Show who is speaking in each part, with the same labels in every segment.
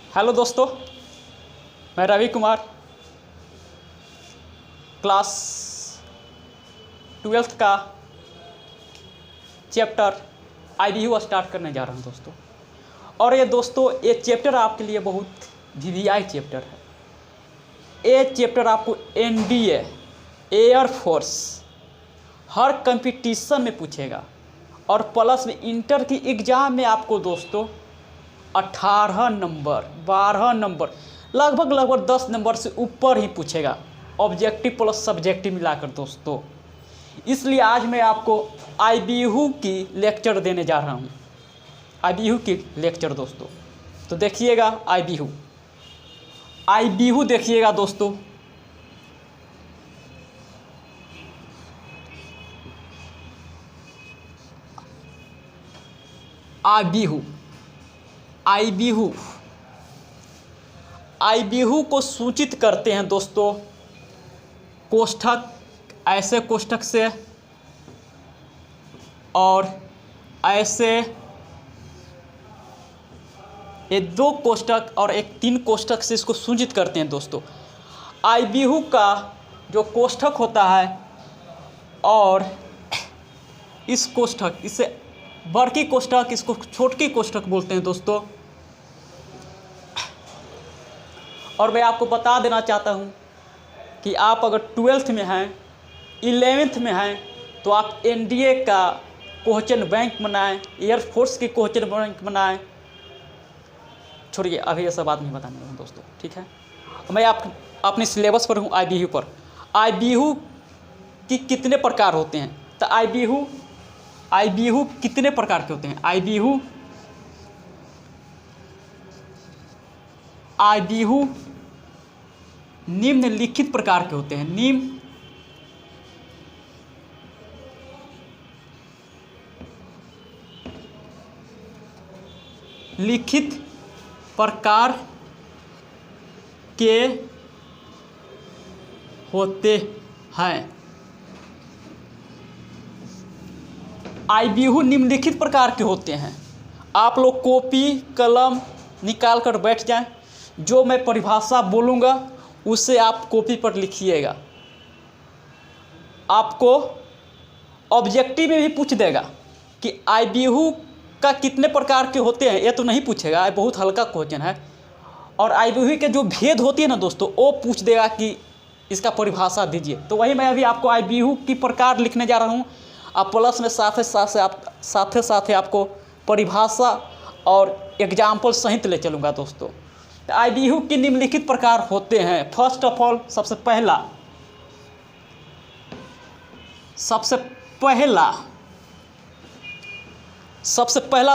Speaker 1: Hello दोस्तों, मैं Ravi Kumar class 12th का चैप्टर IBU स्टार्ट करने जा रहा हूं दोस्तों। और ये चैप्टर आपके लिए बहुत VVI चैप्टर है। ये चैप्टर आपको NDA एयरफोर्स हर कंपटीशन में पूछेगा और प्लस में इंटर की एग्ज़ाम में आपको दोस्तों 18 नंबर 12 नंबर लगभग 10 नंबर से ऊपर ही पूछेगा, ऑब्जेक्टिव प्लस सब्जेक्टिव मिलाकर दोस्तों। इसलिए आज मैं आपको IBU की लेक्चर देने जा रहा हूँ। IBU की लेक्चर दोस्तों, तो देखिएगा IBU देखिएगा दोस्तों। IBU को सूचित करते हैं दोस्तों कोष्ठक, ऐसे कोष्ठक से और ऐसे ये 2 कोष्ठक और एक 3 कोष्ठक से इसको सूचित करते हैं दोस्तों। IBU का जो कोष्ठक होता है और इस कोष्ठक, इसे बड़की कोष्ठक, इसको छोटकी कोष्ठक बोलते हैं दोस्तों। और मैं आपको बता देना चाहता हूं कि आप अगर 12th में हैं, 11th में हैं, तो आप NDA का क्वेश्चन बैंक बनाएं, एयरफोर्स की क्वेश्चन बैंक बनाएं। छोड़िए, अभी ये सब बात नहीं बताने वाला दोस्तों, ठीक है। मैं अपने सिलेबस पर हूँ। IBU पर IBU की कितने प्रकार होते हैं, तो IBU कितने प्रकार के होते हैं। IBU निम्नलिखित प्रकार के होते हैं। निम्नलिखित प्रकार के होते हैं। IBU निम्नलिखित प्रकार के होते हैं। आप लोग कॉपी कलम निकाल कर बैठ जाएं। जो मैं परिभाषा बोलूँगा उसे आप कॉपी पर लिखिएगा। आपको ऑब्जेक्टिव में भी पूछ देगा कि IBU का कितने प्रकार के होते हैं। ये तो नहीं पूछेगा, ये बहुत हल्का क्वेश्चन है। और IBU के जो भेद होती है ना दोस्तों, वो पूछ देगा कि इसका परिभाषा दीजिए। तो वही मैं अभी आपको IBU की प्रकार लिखने जा रहा हूँ। आप प्लस में साथ साथ आपको परिभाषा और एग्जाम्पल सहित ले चलूँगा दोस्तों। IBU के निम्नलिखित प्रकार होते हैं। फर्स्ट ऑफ ऑल, सबसे पहला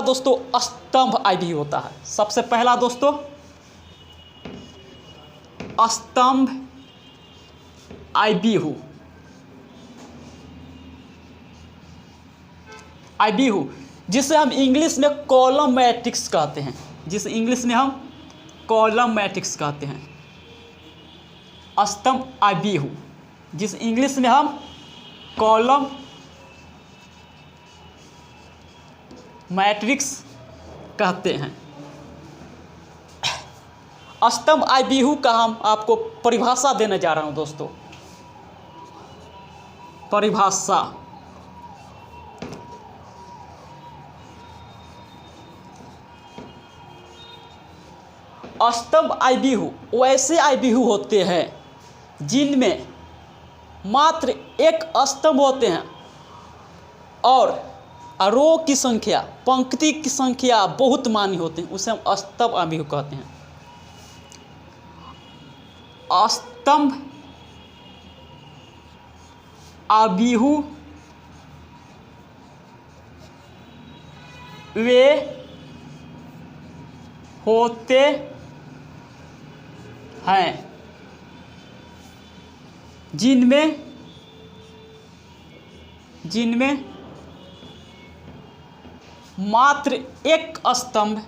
Speaker 1: दोस्तों स्तंभ IBU होता है। सबसे पहला दोस्तों स्तंभ IBU जिसे हम इंग्लिश में कॉलम मैट्रिक्स कहते हैं। स्तंभ IBU जिस इंग्लिश में हम कॉलम मैट्रिक्स कहते हैं। स्तंभ IBU का हम आपको परिभाषा देने जा रहा हूं दोस्तों। परिभाषा स्तंभ IBU वैसे IBU होते हैं जिनमें मात्र एक स्तंभ होते हैं और रो की संख्या, पंक्ति की संख्या बहुत मानी होती है। उसे हम स्तंभ IBU कहते हैं। स्तंभ IBU वे होते हैं जिनमें मात्र एक स्तंभ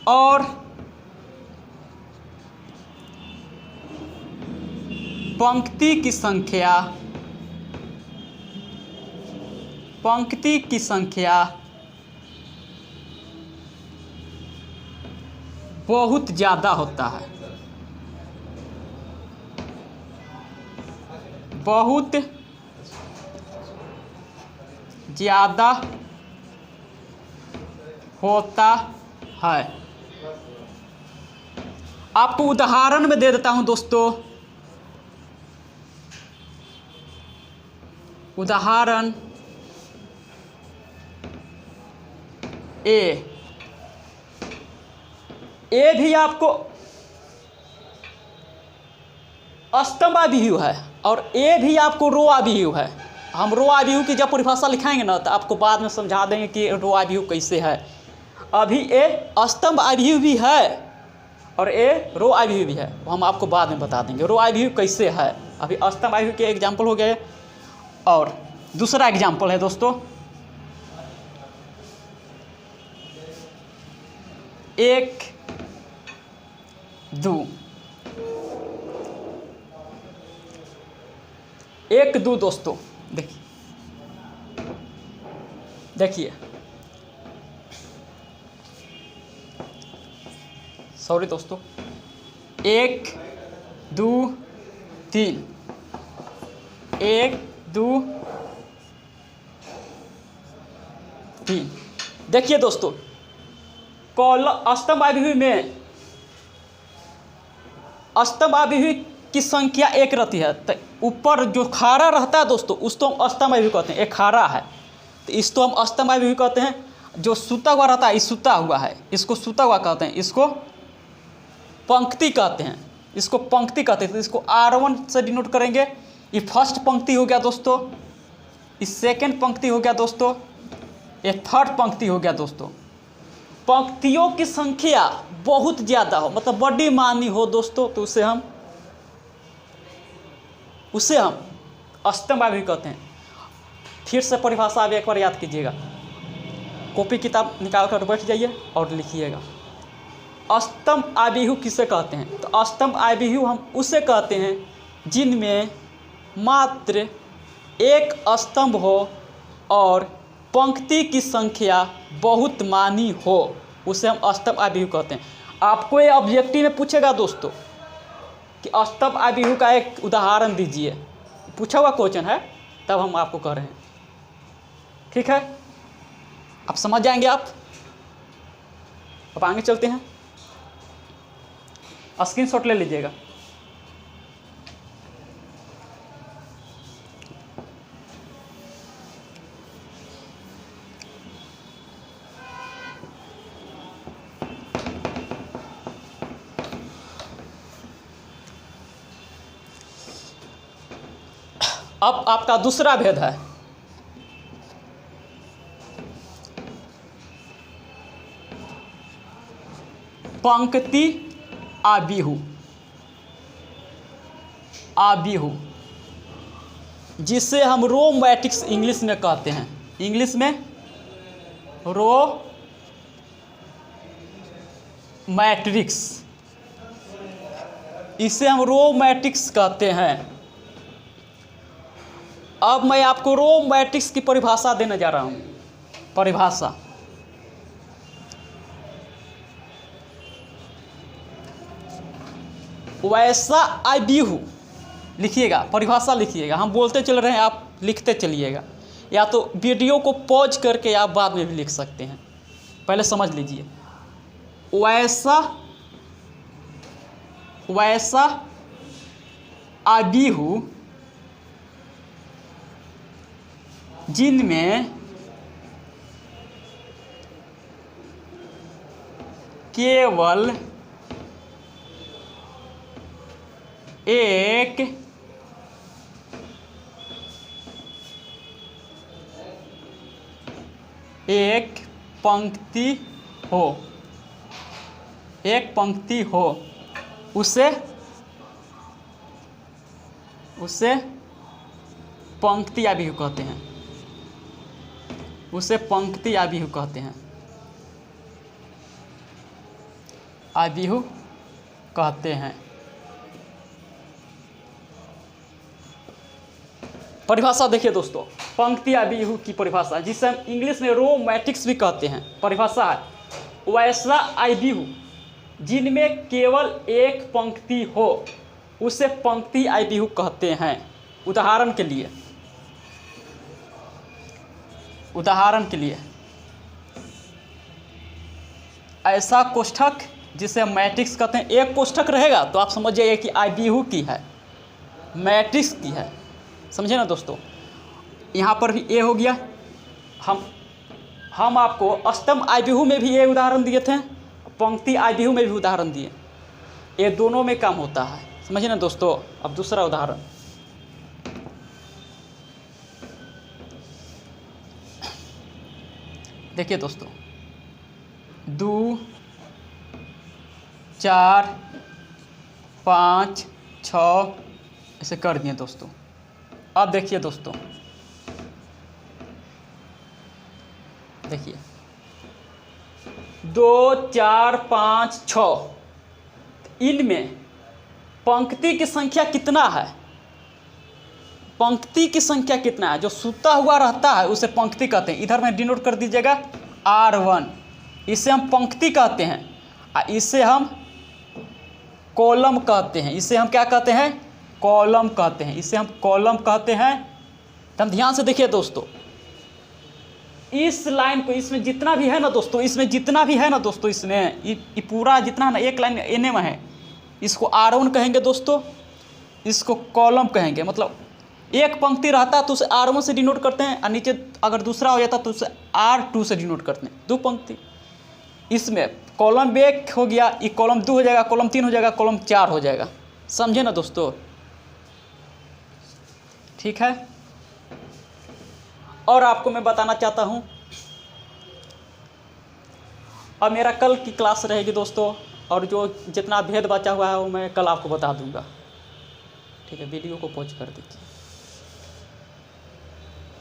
Speaker 1: और पंक्ति की संख्या पंक्ति की संख्या बहुत ज़्यादा होता है, बहुत ज़्यादा होता है। आपको उदाहरण में दे देता हूं दोस्तों। उदाहरण ए भी आपको अस्तम आव्यूह है और ए भी आपको रो आव्यूह है। हम रो आव्यूह की जब परिभाषा लिखाएंगे ना तो आपको बाद में समझा देंगे कि रो आव्यूह कैसे है। अभी ए अस्तम आव्यूह भी है और ए रो आव्यूह भी है, वो हम आपको बाद में बता देंगे रो आव्यूह कैसे है। अभी अस्तम आव्यूह के एग्जाम्पल हो गए और दूसरा एग्जाम्पल है दोस्तों 1 2। 1 2 दोस्तों देखिए सॉरी दोस्तों 1 2 3 1 2 3। देखिए दोस्तों अस्तम आव्यूह में अस्तम आव्यूह की संख्या 1 रहती है। तो ऊपर जो खारा रहता है दोस्तों उसको हम अस्तम आव्यूह कहते हैं। एक खारा है तो इसको हम अस्तम आव्यूह कहते हैं। जो सूता हुआ रहता है, इस सूता हुआ है, इसको सूता हुआ कहते हैं। इसको पंक्ति कहते हैं, इसको पंक्ति कहते हैं। तो इसको R1 से डिनोट करेंगे। ये फर्स्ट पंक्ति हो गया दोस्तों, इस सेकेंड पंक्ति हो गया दोस्तों, ये थर्ड पंक्ति हो गया दोस्तों। पंक्तियों की संख्या बहुत ज़्यादा हो, मतलब बड़ी मानी हो दोस्तों, तो उसे हम अस्तम आव्यूह कहते हैं। फिर से परिभाषा आप एक बार याद कीजिएगा, कॉपी किताब निकाल कर बैठ जाइए और लिखिएगा। अस्तम आव्यूह किसे कहते हैं? तो अस्तम आव्यूह हम उसे कहते हैं जिनमें मात्र एक स्तंभ हो और पंक्ति की संख्या बहुत मानी हो, उसे हम अस्तम आव्यूह कहते हैं। आपको ये ऑब्जेक्टिव में पूछेगा दोस्तों कि अस्तम आव्यूह का एक उदाहरण दीजिए, पूछा हुआ क्वेश्चन है, तब हम आपको कह रहे हैं। ठीक है, आप समझ जाएंगे। आप अब आगे चलते हैं, स्क्रीनशॉट ले लीजिएगा। अब आपका दूसरा भेद है पंक्ति आव्यूह। जिसे हम रो मैट्रिक्स इंग्लिश में कहते हैं। इंग्लिश में रो मैट्रिक्स, इसे हम रो मैट्रिक्स कहते हैं। अब मैं आपको रो मैट्रिक्स की परिभाषा देने जा रहा हूं। परिभाषा वैसा आव्यूह लिखिएगा, परिभाषा लिखिएगा। हम बोलते चल रहे हैं, आप लिखते चलिएगा, या तो वीडियो को पॉज करके आप बाद में भी लिख सकते हैं। पहले समझ लीजिए, वैसा आव्यूह जिनमें केवल एक पंक्ति हो, उसे पंक्ति आव्यूह कहते हैं। उसे पंक्ति आव्यूह कहते हैं। आव्यूह कहते हैं। परिभाषा देखिए दोस्तों, पंक्ति आईबीयू की परिभाषा, जिसे हम इंग्लिश में रो मैट्रिक्स भी कहते हैं। परिभाषा है वैसा आईबीयू जिनमें केवल एक पंक्ति हो, उसे पंक्ति आईबीयू कहते हैं। उदाहरण के लिए ऐसा कोष्ठक जिसे हम मैट्रिक्स कहते हैं, एक कोष्ठक रहेगा तो आप समझ जाइए कि आईबीयू की है, मैट्रिक्स की है। समझे ना दोस्तों, यहाँ पर भी ए हो गया। हम आपको स्तंभ आईबीयू में भी ये उदाहरण दिए थे, पंक्ति आईबीयू में भी उदाहरण दिए, ये दोनों में काम होता है। समझे ना दोस्तों। अब दूसरा उदाहरण, देखिए दोस्तों, 2 4 5 6 ऐसे कर दिए दोस्तों। अब देखिए दोस्तों, देखिए 2 4 5 6, इनमें पंक्ति की संख्या कितना है? पंक्ति की संख्या कितना है? जो सूता हुआ रहता है उसे पंक्ति कहते हैं। इधर में डिनोट कर दीजिएगा R1, इसे हम पंक्ति कहते हैं, और इसे हम कॉलम कहते हैं। इसे हम क्या कहते हैं? कॉलम कहते हैं। इसे हम कॉलम कहते हैं। तो हम ध्यान से देखिए दोस्तों, इस लाइन को, इसमें जितना भी है ना दोस्तों, इसमें ये पूरा जितना ना एक लाइन एन में है, इसको R1 कहेंगे दोस्तों, इसको कॉलम कहेंगे। मतलब एक पंक्ति रहता है तो उसे R1 से डिनोट करते हैं, और नीचे अगर दूसरा हो जाता तो उसे R2 से डिनोट करते हैं, 2 पंक्ति। इसमें कॉलम 1 हो गया, ये कॉलम 2 हो जाएगा, कॉलम 3 हो जाएगा, कॉलम 4 हो जाएगा। समझे ना दोस्तों? ठीक है। और आपको मैं बताना चाहता हूँ, अब मेरा कल की क्लास रहेगी दोस्तों, और जो जितना भेद बचा हुआ है वो मैं कल आपको बता दूंगा। ठीक है, वीडियो को पॉज कर दीजिए।